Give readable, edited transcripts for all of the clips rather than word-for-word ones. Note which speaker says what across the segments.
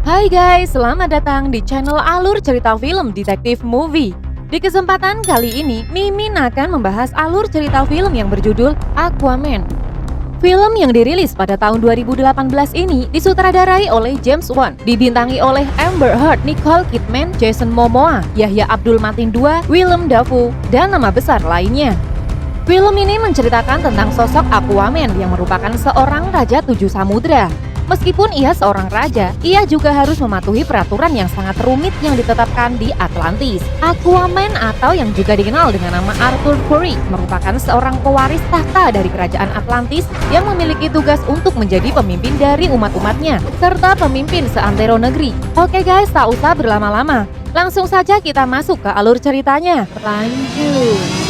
Speaker 1: Hai guys, selamat datang di channel alur cerita film Detektif Movie. Di kesempatan kali ini, Mimin akan membahas alur cerita film yang berjudul Aquaman. Film yang dirilis pada tahun 2018 ini disutradarai oleh James Wan, dibintangi oleh Amber Heard, Nicole Kidman, Jason Momoa, Yahya Abdul Matin II, Willem Dafoe, dan nama besar lainnya. Film ini menceritakan tentang sosok Aquaman yang merupakan seorang raja 7 samudra. Meskipun ia seorang raja, ia juga harus mematuhi peraturan yang sangat rumit yang ditetapkan di Atlantis. Aquaman atau yang juga dikenal dengan nama Arthur Curry merupakan seorang pewaris tahta dari kerajaan Atlantis yang memiliki tugas untuk menjadi pemimpin dari umat-umatnya, serta pemimpin seantero negeri. Oke guys, tak usah berlama-lama. Langsung saja kita masuk ke alur ceritanya. Lanjut.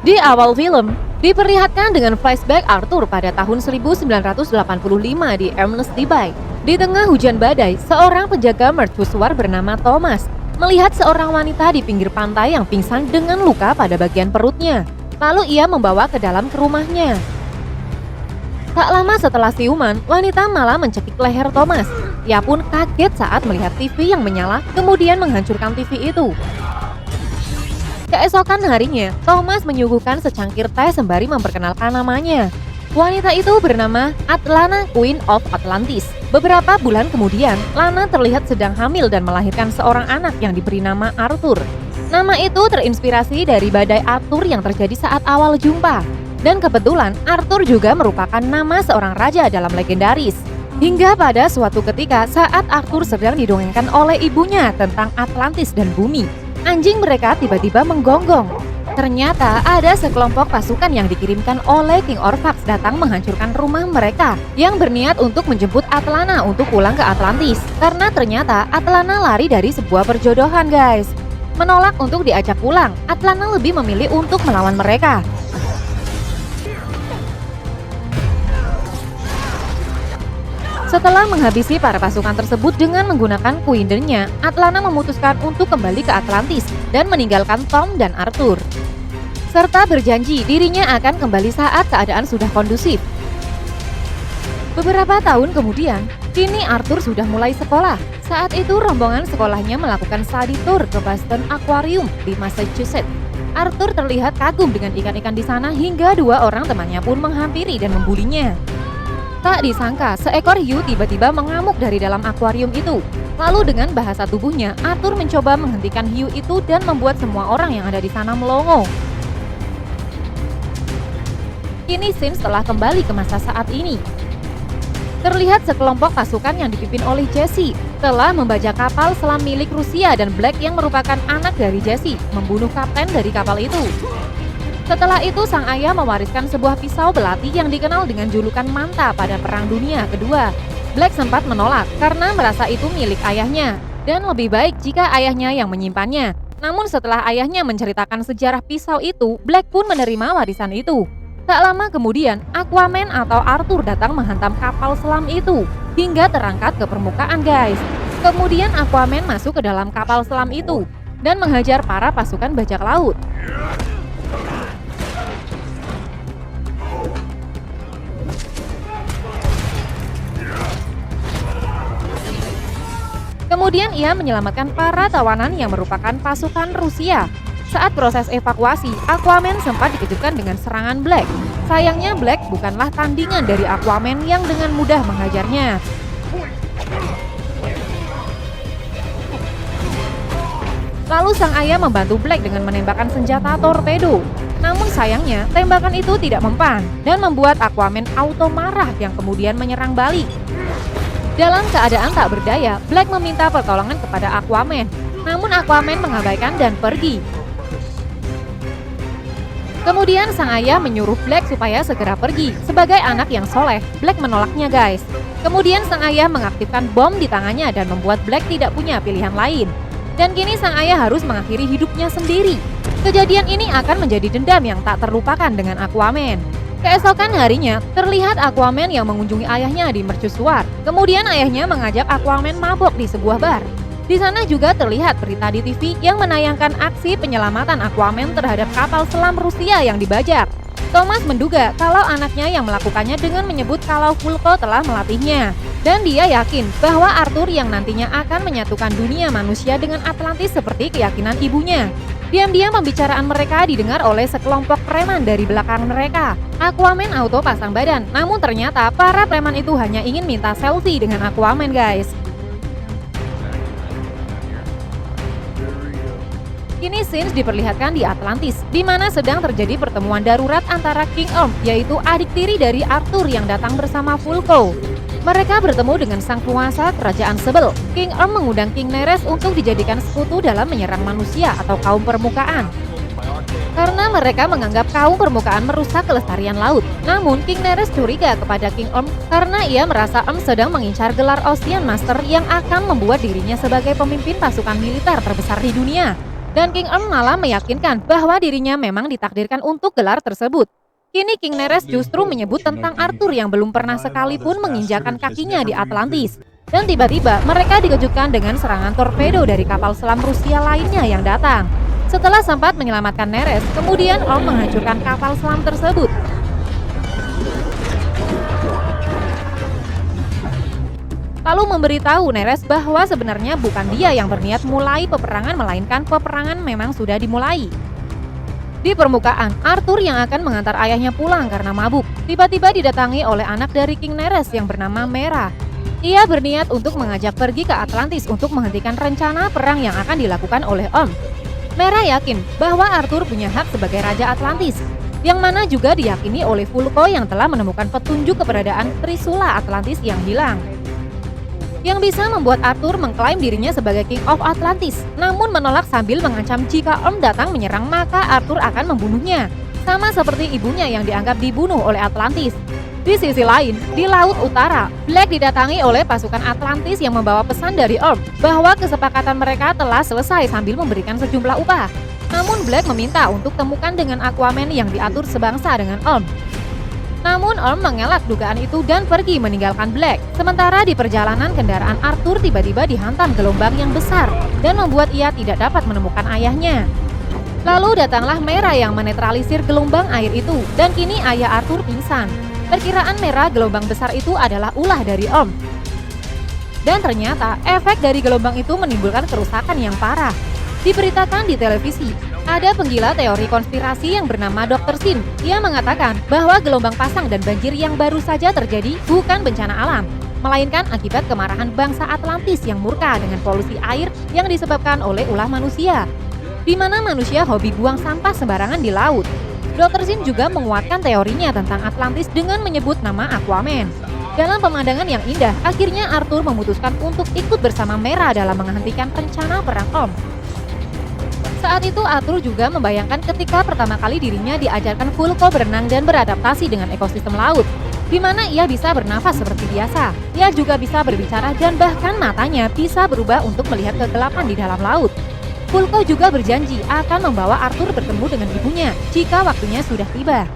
Speaker 1: Di awal film, diperlihatkan dengan flashback Arthur pada tahun 1985 di Amnesty Bay. Di tengah hujan badai, seorang penjaga mercusuar bernama Thomas melihat seorang wanita di pinggir pantai yang pingsan dengan luka pada bagian perutnya. Lalu ia membawa ke dalam ke rumahnya. Tak lama setelah siuman, wanita malah mencekik leher Thomas. Ia pun kaget saat melihat TV yang menyala, kemudian menghancurkan TV itu. Keesokan harinya, Thomas menyuguhkan secangkir teh sembari memperkenalkan namanya. Wanita itu bernama Atlana, Queen of Atlantis. Beberapa bulan kemudian, Lana terlihat sedang hamil dan melahirkan seorang anak yang diberi nama Arthur. Nama itu terinspirasi dari badai Arthur yang terjadi saat awal jumpa. Dan kebetulan, Arthur juga merupakan nama seorang raja dalam legendaris. Hingga pada suatu ketika saat Arthur sedang didongengkan oleh ibunya tentang Atlantis dan bumi, anjing mereka tiba-tiba menggonggong. Ternyata ada sekelompok pasukan yang dikirimkan oleh King Orphax datang menghancurkan rumah mereka yang berniat untuk menjemput Atlana untuk pulang ke Atlantis. Karena ternyata Atlana lari dari sebuah perjodohan guys. Menolak untuk diajak pulang, Atlana lebih memilih untuk melawan mereka. Setelah menghabisi para pasukan tersebut dengan menggunakan kuindernya, Atlana memutuskan untuk kembali ke Atlantis dan meninggalkan Tom dan Arthur. Serta berjanji dirinya akan kembali saat keadaan sudah kondusif. Beberapa tahun kemudian, kini Arthur sudah mulai sekolah. Saat itu rombongan sekolahnya melakukan study tour ke Boston Aquarium di Massachusetts. Arthur terlihat kagum dengan ikan-ikan di sana hingga dua orang temannya pun menghampiri dan membulinya. Tak disangka, seekor hiu tiba-tiba mengamuk dari dalam akuarium itu. Lalu dengan bahasa tubuhnya, Arthur mencoba menghentikan hiu itu dan membuat semua orang yang ada di sana melongo. Kini scene setelah kembali ke masa saat ini. Terlihat sekelompok pasukan yang dipimpin oleh Jesse telah membajak kapal selam milik Rusia dan Black yang merupakan anak dari Jesse, membunuh kapten dari kapal itu. Setelah itu, sang ayah mewariskan sebuah pisau belati yang dikenal dengan julukan Manta pada Perang Dunia Kedua. Black sempat menolak karena merasa itu milik ayahnya dan lebih baik jika ayahnya yang menyimpannya. Namun setelah ayahnya menceritakan sejarah pisau itu, Black pun menerima warisan itu. Tak lama kemudian, Aquaman atau Arthur datang menghantam kapal selam itu hingga terangkat ke permukaan guys. Kemudian Aquaman masuk ke dalam kapal selam itu dan menghajar para pasukan bajak laut. Kemudian ia menyelamatkan para tawanan yang merupakan pasukan Rusia. Saat proses evakuasi, Aquaman sempat dikejutkan dengan serangan Black. Sayangnya Black bukanlah tandingan dari Aquaman yang dengan mudah menghajarnya. Lalu sang ayah membantu Black dengan menembakkan senjata torpedo. Namun sayangnya, tembakan itu tidak mempan dan membuat Aquaman auto marah yang kemudian menyerang balik. Dalam keadaan tak berdaya, Black meminta pertolongan kepada Aquaman. Namun Aquaman mengabaikan dan pergi. Kemudian sang ayah menyuruh Black supaya segera pergi. Sebagai anak yang soleh, Black menolaknya guys. Kemudian sang ayah mengaktifkan bom di tangannya dan membuat Black tidak punya pilihan lain. Dan kini sang ayah harus mengakhiri hidupnya sendiri. Kejadian ini akan menjadi dendam yang tak terlupakan dengan Aquaman. Keesokan harinya, terlihat Aquaman yang mengunjungi ayahnya di mercusuar. Kemudian ayahnya mengajak Aquaman mabok di sebuah bar. Di sana juga terlihat berita di TV yang menayangkan aksi penyelamatan Aquaman terhadap kapal selam Rusia yang dibajak. Thomas menduga kalau anaknya yang melakukannya dengan menyebut kalau Vulko telah melatihnya. Dan dia yakin bahwa Arthur yang nantinya akan menyatukan dunia manusia dengan Atlantis seperti keyakinan ibunya. Diam-diam pembicaraan mereka didengar oleh sekelompok preman dari belakang mereka. Aquaman auto pasang badan, namun ternyata para preman itu hanya ingin minta selfie dengan Aquaman, guys. Kini scenes diperlihatkan di Atlantis, di mana sedang terjadi pertemuan darurat antara King Orm, yaitu adik tiri dari Arthur yang datang bersama Vulko. Mereka bertemu dengan sang penguasa kerajaan Sebel. King Orm mengundang King Neres untuk dijadikan sekutu dalam menyerang manusia atau kaum permukaan. Karena mereka menganggap kaum permukaan merusak kelestarian laut. Namun King Neres curiga kepada King Orm karena ia merasa Orm sedang mengincar gelar Ocean Master yang akan membuat dirinya sebagai pemimpin pasukan militer terbesar di dunia. Dan King Orm malah meyakinkan bahwa dirinya memang ditakdirkan untuk gelar tersebut. Kini King Neres justru menyebut tentang Arthur yang belum pernah sekalipun menginjakan kakinya di Atlantis. Dan tiba-tiba mereka dikejutkan dengan serangan torpedo dari kapal selam Rusia lainnya yang datang. Setelah sempat menyelamatkan Neres, kemudian Orm menghancurkan kapal selam tersebut. Lalu memberitahu Neres bahwa sebenarnya bukan dia yang berniat mulai peperangan, melainkan peperangan memang sudah dimulai. Di permukaan, Arthur yang akan mengantar ayahnya pulang karena mabuk, tiba-tiba didatangi oleh anak dari King Neres yang bernama Mera. Ia berniat untuk mengajak pergi ke Atlantis untuk menghentikan rencana perang yang akan dilakukan oleh Orm. Mera yakin bahwa Arthur punya hak sebagai Raja Atlantis, yang mana juga diyakini oleh Vulko yang telah menemukan petunjuk keberadaan Trisula Atlantis yang hilang. Yang bisa membuat Arthur mengklaim dirinya sebagai King of Atlantis, namun menolak sambil mengancam jika Orm datang menyerang maka Arthur akan membunuhnya, sama seperti ibunya yang dianggap dibunuh oleh Atlantis. Di sisi lain, di Laut Utara, Black didatangi oleh pasukan Atlantis yang membawa pesan dari Orm bahwa kesepakatan mereka telah selesai sambil memberikan sejumlah upah. Namun Black meminta untuk temukan dengan Aquaman yang diatur sebangsa dengan Orm. Namun Orm mengelak dugaan itu dan pergi meninggalkan Black. Sementara di perjalanan kendaraan Arthur tiba-tiba dihantam gelombang yang besar dan membuat ia tidak dapat menemukan ayahnya. Lalu datanglah Mera yang menetralisir gelombang air itu dan kini ayah Arthur pingsan. Perkiraan Mera gelombang besar itu adalah ulah dari Orm. Dan ternyata efek dari gelombang itu menimbulkan kerusakan yang parah. Diberitakan di televisi, ada penggila teori konspirasi yang bernama Dr. Sin. Ia mengatakan bahwa gelombang pasang dan banjir yang baru saja terjadi bukan bencana alam, melainkan akibat kemarahan bangsa Atlantis yang murka dengan polusi air yang disebabkan oleh ulah manusia, di mana manusia hobi buang sampah sembarangan di laut. Dr. Sin juga menguatkan teorinya tentang Atlantis dengan menyebut nama Aquaman. Dalam pemandangan yang indah, akhirnya Arthur memutuskan untuk ikut bersama Mera dalam menghentikan rencana perang Orm. Saat itu Arthur juga membayangkan ketika pertama kali dirinya diajarkan Vulko berenang dan beradaptasi dengan ekosistem laut, di mana ia bisa bernafas seperti biasa. Ia juga bisa berbicara dan bahkan matanya bisa berubah untuk melihat kegelapan di dalam laut. Vulko juga berjanji akan membawa Arthur bertemu dengan ibunya jika waktunya sudah tiba.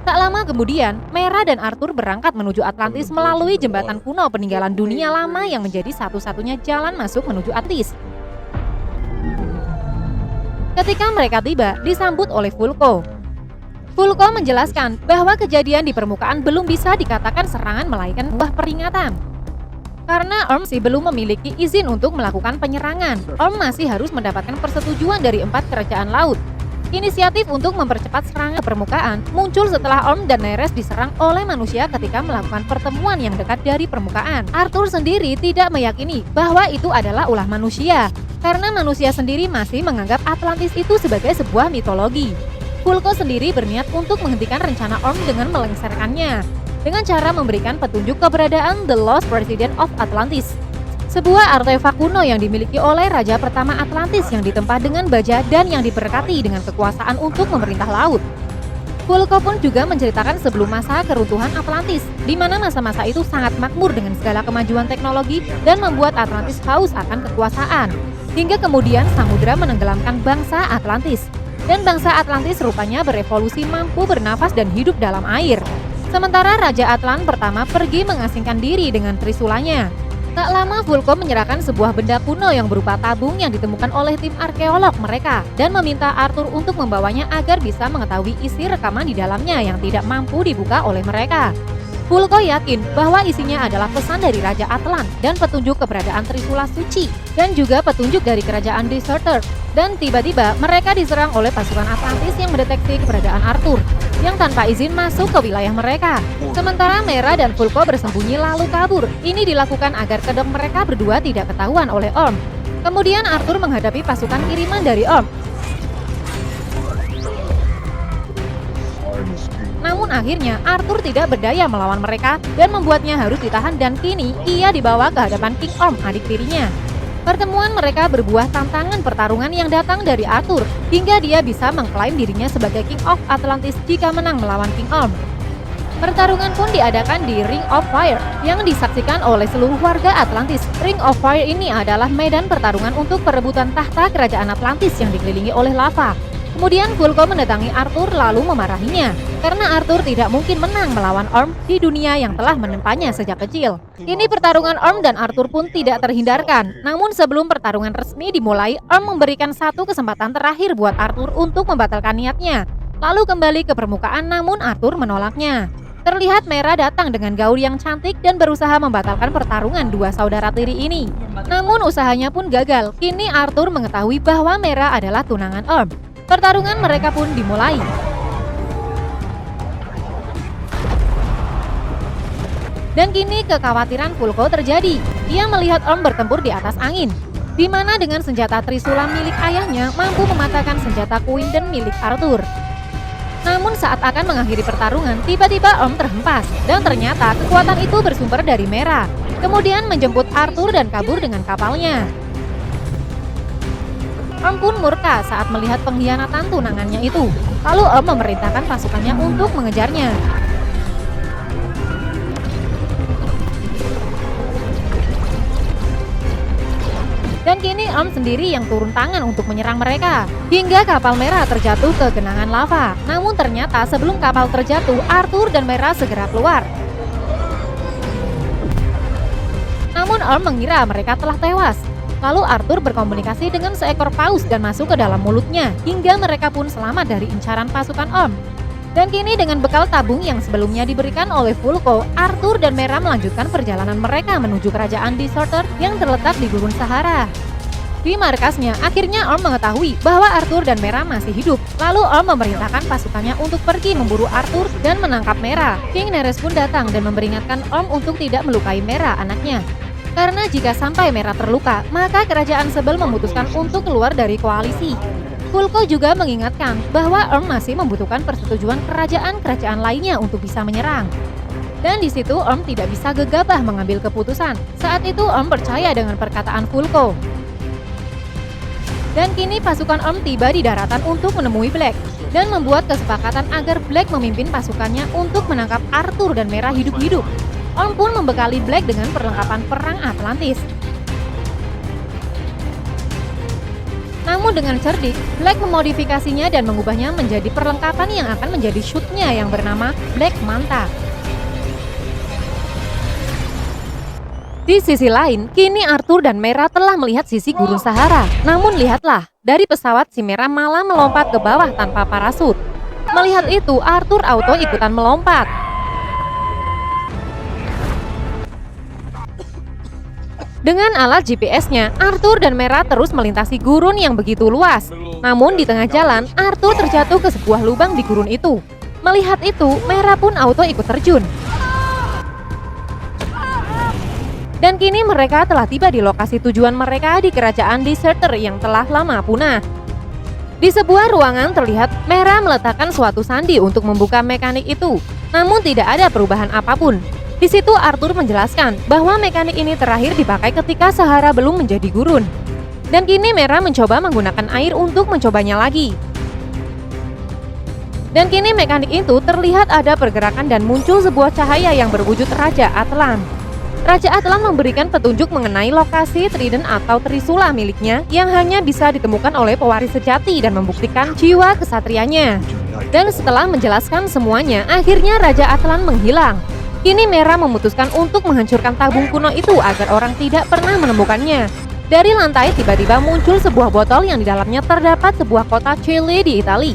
Speaker 1: Tak lama kemudian, Mera dan Arthur berangkat menuju Atlantis melalui jembatan kuno peninggalan dunia lama yang menjadi satu-satunya jalan masuk menuju Atlantis. Ketika mereka tiba, disambut oleh Vulko. Vulko menjelaskan bahwa kejadian di permukaan belum bisa dikatakan serangan melainkan buah peringatan. Karena Orm masih belum memiliki izin untuk melakukan penyerangan, Orm masih harus mendapatkan persetujuan dari 4 kerajaan laut. Inisiatif untuk mempercepat serangan ke permukaan muncul setelah Orm dan Neres diserang oleh manusia ketika melakukan pertemuan yang dekat dari permukaan. Arthur sendiri tidak meyakini bahwa itu adalah ulah manusia, karena manusia sendiri masih menganggap Atlantis itu sebagai sebuah mitologi. Vulko sendiri berniat untuk menghentikan rencana Orm dengan melengsarkannya, dengan cara memberikan petunjuk keberadaan The Lost President of Atlantis, sebuah artefak kuno yang dimiliki oleh Raja pertama Atlantis yang ditempa dengan baja dan yang diberkati dengan kekuasaan untuk memerintah laut. Vulko pun juga menceritakan sebelum masa keruntuhan Atlantis, di mana masa-masa itu sangat makmur dengan segala kemajuan teknologi dan membuat Atlantis haus akan kekuasaan. Hingga kemudian samudera menenggelamkan bangsa Atlantis. Dan bangsa Atlantis rupanya berevolusi mampu bernafas dan hidup dalam air. Sementara Raja Atlan pertama pergi mengasingkan diri dengan Trisulanya. Tak lama Vulko menyerahkan sebuah benda kuno yang berupa tabung yang ditemukan oleh tim arkeolog mereka dan meminta Arthur untuk membawanya agar bisa mengetahui isi rekaman di dalamnya yang tidak mampu dibuka oleh mereka. Vulko yakin bahwa isinya adalah pesan dari Raja Atlan dan petunjuk keberadaan Trisula Suci dan juga petunjuk dari kerajaan Deserter. Dan tiba-tiba mereka diserang oleh pasukan Atlantis yang mendeteksi keberadaan Arthur yang tanpa izin masuk ke wilayah mereka. Sementara Mera dan Vulko bersembunyi lalu kabur. Ini dilakukan agar kedok mereka berdua tidak ketahuan oleh Orm. Kemudian Arthur menghadapi pasukan kiriman dari Orm. Namun akhirnya Arthur tidak berdaya melawan mereka dan membuatnya harus ditahan dan kini ia dibawa ke hadapan King Orm, adik tirinya. Pertemuan mereka berbuah tantangan pertarungan yang datang dari Arthur hingga dia bisa mengklaim dirinya sebagai King of Atlantis jika menang melawan King Orm. Pertarungan pun diadakan di Ring of Fire yang disaksikan oleh seluruh warga Atlantis. Ring of Fire ini adalah medan pertarungan untuk perebutan tahta kerajaan Atlantis yang dikelilingi oleh lava. Kemudian Vulko mendatangi Arthur lalu memarahinya karena Arthur tidak mungkin menang melawan Orm di dunia yang telah menempanya sejak kecil. Kini pertarungan Orm dan Arthur pun tidak terhindarkan. Namun sebelum pertarungan resmi dimulai, Orm memberikan satu kesempatan terakhir buat Arthur untuk membatalkan niatnya, lalu kembali ke permukaan, namun Arthur menolaknya. Terlihat Mera datang dengan gaun yang cantik dan berusaha membatalkan pertarungan dua saudara tiri ini. Namun usahanya pun gagal. Kini Arthur mengetahui bahwa Mera adalah tunangan Orm. Pertarungan mereka pun dimulai. Dan kini kekhawatiran Vulko terjadi. Ia melihat Orm bertempur di atas angin, di mana dengan senjata Trisula milik ayahnya mampu mematahkan senjata Quindon milik Arthur. Namun saat akan mengakhiri pertarungan, tiba-tiba Orm terhempas dan ternyata kekuatan itu bersumber dari Mera. Kemudian menjemput Arthur dan kabur dengan kapalnya. Orm pun murka saat melihat pengkhianatan tunangannya itu. Lalu Orm memerintahkan pasukannya untuk mengejarnya. Dan kini Orm sendiri yang turun tangan untuk menyerang mereka. Hingga kapal Mera terjatuh ke genangan lava. Namun ternyata sebelum kapal terjatuh, Arthur dan Mera segera keluar. Namun Orm mengira mereka telah tewas. Lalu Arthur berkomunikasi dengan seekor paus dan masuk ke dalam mulutnya, hingga mereka pun selamat dari incaran pasukan Orm. Dan kini dengan bekal tabung yang sebelumnya diberikan oleh Vulko, Arthur dan Mera melanjutkan perjalanan mereka menuju kerajaan Deserter yang terletak di Gurun Sahara. Di markasnya, akhirnya Orm mengetahui bahwa Arthur dan Mera masih hidup. Lalu Orm memerintahkan pasukannya untuk pergi memburu Arthur dan menangkap Mera. King Neres pun datang dan memperingatkan Orm untuk tidak melukai Mera, anaknya. Karena jika sampai Mera terluka, maka kerajaan Sebel memutuskan untuk keluar dari koalisi. Vulko juga mengingatkan bahwa Orm masih membutuhkan persetujuan kerajaan-kerajaan lainnya untuk bisa menyerang. Dan di situ Orm tidak bisa gegabah mengambil keputusan. Saat itu Orm percaya dengan perkataan Vulko. Dan kini pasukan Orm tiba di daratan untuk menemui Black dan membuat kesepakatan agar Black memimpin pasukannya untuk menangkap Arthur dan Mera hidup-hidup. Orm pun membekali Black dengan perlengkapan perang Atlantis. Namun dengan cerdik, Black memodifikasinya dan mengubahnya menjadi perlengkapan yang akan menjadi shoot-nya yang bernama Black Manta. Di sisi lain, kini Arthur dan Mera telah melihat sisi Gurun Sahara. Namun lihatlah, dari pesawat si Mera malah melompat ke bawah tanpa parasut. Melihat itu, Arthur auto ikutan melompat. Dengan alat GPS-nya, Arthur dan Mera terus melintasi gurun yang begitu luas. Namun di tengah jalan, Arthur terjatuh ke sebuah lubang di gurun itu. Melihat itu, Mera pun auto ikut terjun. Dan kini mereka telah tiba di lokasi tujuan mereka di kerajaan Deserter yang telah lama punah. Di sebuah ruangan terlihat Mera meletakkan suatu sandi untuk membuka mekanik itu. Namun tidak ada perubahan apapun. Di situ Arthur menjelaskan bahwa mekanik ini terakhir dipakai ketika Sahara belum menjadi gurun. Dan kini Mera mencoba menggunakan air untuk mencobanya lagi. Dan kini mekanik itu terlihat ada pergerakan dan muncul sebuah cahaya yang berwujud Raja Atlan. Raja Atlan memberikan petunjuk mengenai lokasi trident atau trisula miliknya yang hanya bisa ditemukan oleh pewaris sejati dan membuktikan jiwa kesatrianya. Dan setelah menjelaskan semuanya, akhirnya Raja Atlan menghilang. Kini Merah memutuskan untuk menghancurkan tabung kuno itu agar orang tidak pernah menemukannya. Dari lantai tiba-tiba muncul sebuah botol yang di dalamnya terdapat sebuah kota Chile di Italia.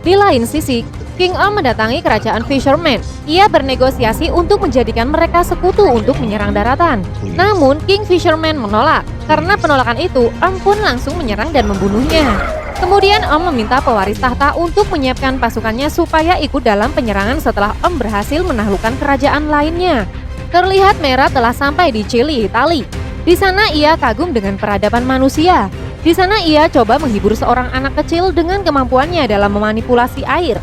Speaker 1: Di lain sisi, King Orm mendatangi kerajaan Fisherman. Ia bernegosiasi untuk menjadikan mereka sekutu untuk menyerang daratan. Namun, King Fisherman menolak. Karena penolakan itu, Orm pun langsung menyerang dan membunuhnya. Kemudian Orm meminta pewaris tahta untuk menyiapkan pasukannya supaya ikut dalam penyerangan setelah Orm berhasil menaklukkan kerajaan lainnya. Terlihat Merah telah sampai di Chile, Italia. Di sana ia kagum dengan peradaban manusia. Di sana ia coba menghibur seorang anak kecil dengan kemampuannya dalam memanipulasi air.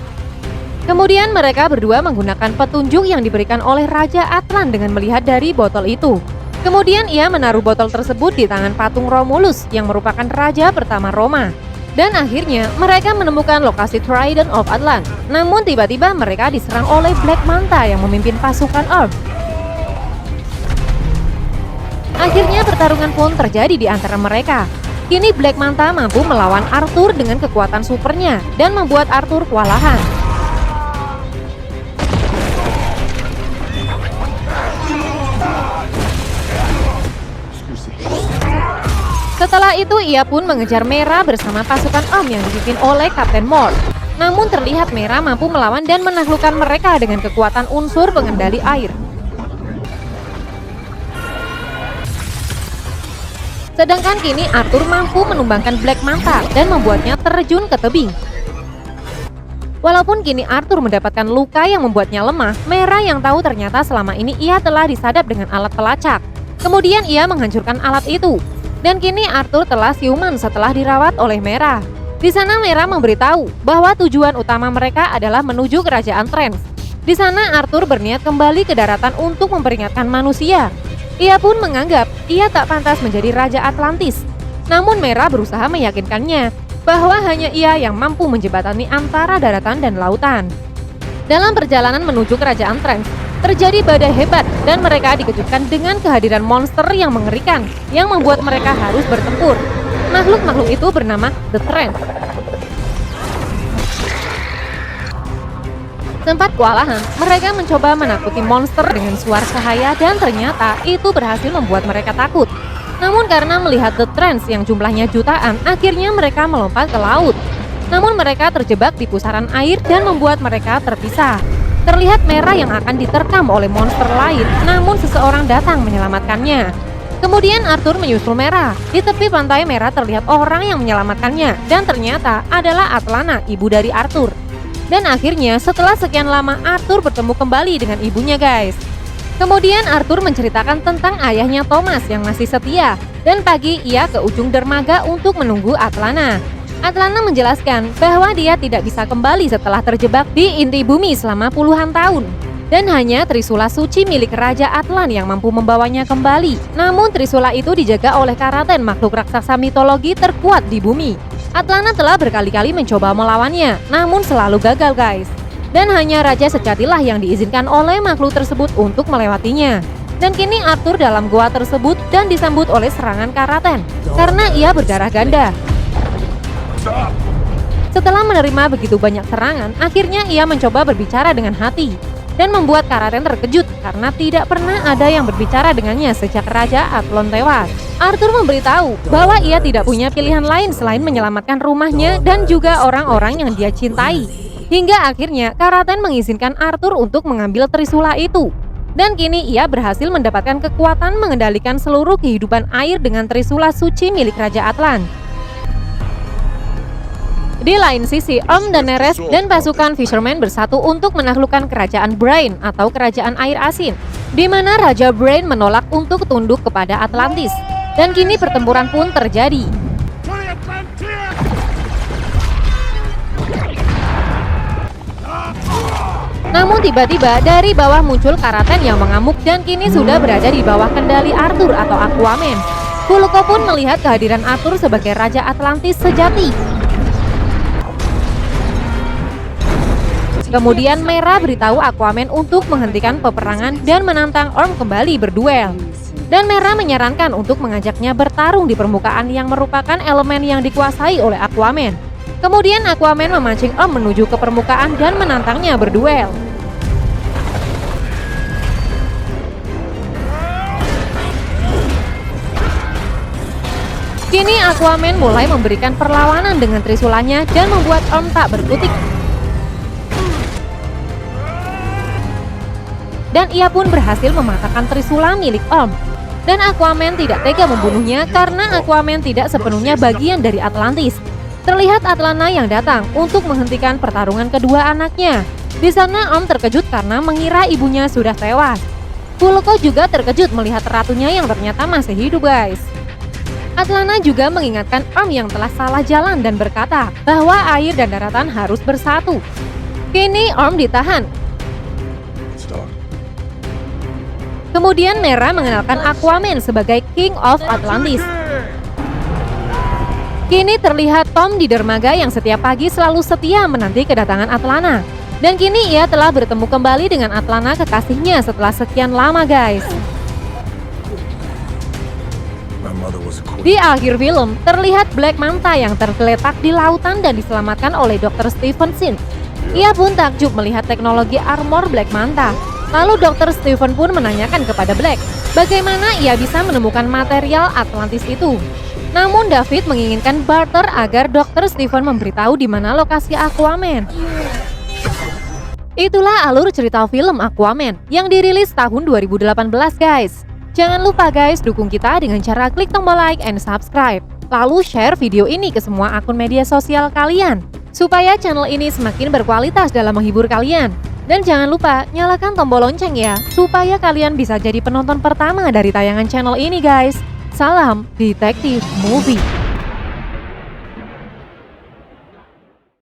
Speaker 1: Kemudian mereka berdua menggunakan petunjuk yang diberikan oleh Raja Atlan dengan melihat dari botol itu. Kemudian ia menaruh botol tersebut di tangan patung Romulus yang merupakan raja pertama Roma. Dan akhirnya mereka menemukan lokasi Trident of Atlan. Namun tiba-tiba mereka diserang oleh Black Manta yang memimpin pasukan Orm. Akhirnya pertarungan pun terjadi di antara mereka. Kini Black Manta mampu melawan Arthur dengan kekuatan supernya dan membuat Arthur kewalahan. Setelah itu ia pun mengejar Merah bersama pasukan Orm yang dipimpin oleh Kapten Morn. Namun terlihat Merah mampu melawan dan menaklukkan mereka dengan kekuatan unsur pengendali air. Sedangkan kini Arthur mampu menumbangkan Black Manta dan membuatnya terjun ke tebing. Walaupun kini Arthur mendapatkan luka yang membuatnya lemah, Merah yang tahu ternyata selama ini ia telah disadap dengan alat pelacak. Kemudian ia menghancurkan alat itu. Dan kini Arthur telah siuman setelah dirawat oleh Merah. Di sana Merah memberitahu bahwa tujuan utama mereka adalah menuju kerajaan Trance. Di sana Arthur berniat kembali ke daratan untuk memperingatkan manusia. Ia pun menganggap ia tak pantas menjadi Raja Atlantis. Namun Merah berusaha meyakinkannya bahwa hanya ia yang mampu menjembatani antara daratan dan lautan. Dalam perjalanan menuju kerajaan Trance, terjadi badai hebat dan mereka dikejutkan dengan kehadiran monster yang mengerikan yang membuat mereka harus bertempur. Makhluk-makhluk itu bernama The Trance. Sempat kewalahan, mereka mencoba menakuti monster dengan suara cahaya dan ternyata itu berhasil membuat mereka takut. Namun karena melihat The Trance yang jumlahnya jutaan, akhirnya mereka melompat ke laut. Namun mereka terjebak di pusaran air dan membuat mereka terpisah. Terlihat Merah yang akan diterkam oleh monster lain, namun seseorang datang menyelamatkannya. Kemudian Arthur menyusul Merah. Di tepi pantai Merah terlihat orang yang menyelamatkannya dan ternyata adalah Atlana, ibu dari Arthur. Dan akhirnya setelah sekian lama Arthur bertemu kembali dengan ibunya guys. Kemudian Arthur menceritakan tentang ayahnya Thomas yang masih setia. Dan pagi ia ke ujung dermaga untuk menunggu Atlana. Atlana menjelaskan bahwa dia tidak bisa kembali setelah terjebak di inti bumi selama puluhan tahun. Dan hanya Trisula suci milik Raja Atlan yang mampu membawanya kembali. Namun Trisula itu dijaga oleh Karaten, makhluk raksasa mitologi terkuat di bumi. Atlana telah berkali-kali mencoba melawannya, namun selalu gagal guys. Dan hanya Raja sejatilah yang diizinkan oleh makhluk tersebut untuk melewatinya. Dan kini Arthur dalam gua tersebut dan disambut oleh serangan Karaten karena ia berdarah ganda. Setelah menerima begitu banyak serangan, akhirnya ia mencoba berbicara dengan hati dan membuat Karaten terkejut karena tidak pernah ada yang berbicara dengannya sejak Raja Athlon tewas. Arthur memberitahu bahwa ia tidak punya pilihan lain selain menyelamatkan rumahnya dan juga orang-orang yang dia cintai. Hingga akhirnya Karaten mengizinkan Arthur untuk mengambil Trisula itu. Dan kini ia berhasil mendapatkan kekuatan mengendalikan seluruh kehidupan air dengan Trisula suci milik Raja Atlan. Di lain sisi, Orm dan Neres dan pasukan Fisherman bersatu untuk menaklukkan kerajaan Brain atau kerajaan air asin, di mana Raja Brain menolak untuk tunduk kepada Atlantis. Dan kini pertempuran pun terjadi. Namun tiba-tiba dari bawah muncul Karaten yang mengamuk dan kini sudah berada di bawah kendali Arthur atau Aquaman. Vulko pun melihat kehadiran Arthur sebagai Raja Atlantis sejati. Kemudian Merah beritahu Aquaman untuk menghentikan peperangan dan menantang Orm kembali berduel. Dan Merah menyarankan untuk mengajaknya bertarung di permukaan yang merupakan elemen yang dikuasai oleh Aquaman. Kemudian Aquaman memancing Orm menuju ke permukaan dan menantangnya berduel. Kini Aquaman mulai memberikan perlawanan dengan trisulanya dan membuat Orm tak berkutik. Dan ia pun berhasil mematahkan trisula milik Orm. Dan Aquaman tidak tega membunuhnya karena Aquaman tidak sepenuhnya bagian dari Atlantis. Terlihat Atlana yang datang untuk menghentikan pertarungan kedua anaknya. Di sana Orm terkejut karena mengira ibunya sudah tewas. Vulko juga terkejut melihat ratunya yang ternyata masih hidup, guys. Atlana juga mengingatkan Orm yang telah salah jalan dan berkata bahwa air dan daratan harus bersatu. Kini Orm ditahan. Kemudian Mera mengenalkan Aquaman sebagai King of Atlantis. Kini terlihat Tom di dermaga yang setiap pagi selalu setia menanti kedatangan Atlana. Dan kini ia telah bertemu kembali dengan Atlana kekasihnya setelah sekian lama, guys. Di akhir film, terlihat Black Manta yang tergeletak di lautan dan diselamatkan oleh Dr. Stevenson. Ia pun takjub melihat teknologi armor Black Manta. Lalu Dr. Steven pun menanyakan kepada Black, bagaimana ia bisa menemukan material Atlantis itu. Namun David menginginkan barter agar Dr. Steven memberitahu di mana lokasi Aquaman. Itulah alur cerita film Aquaman yang dirilis tahun 2018, guys. Jangan lupa guys, dukung kita dengan cara klik tombol like and subscribe. Lalu share video ini ke semua akun media sosial kalian, supaya channel ini semakin berkualitas dalam menghibur kalian. Dan jangan lupa nyalakan tombol lonceng ya, supaya kalian bisa jadi penonton pertama dari tayangan channel ini, guys. Salam Detektif Movie.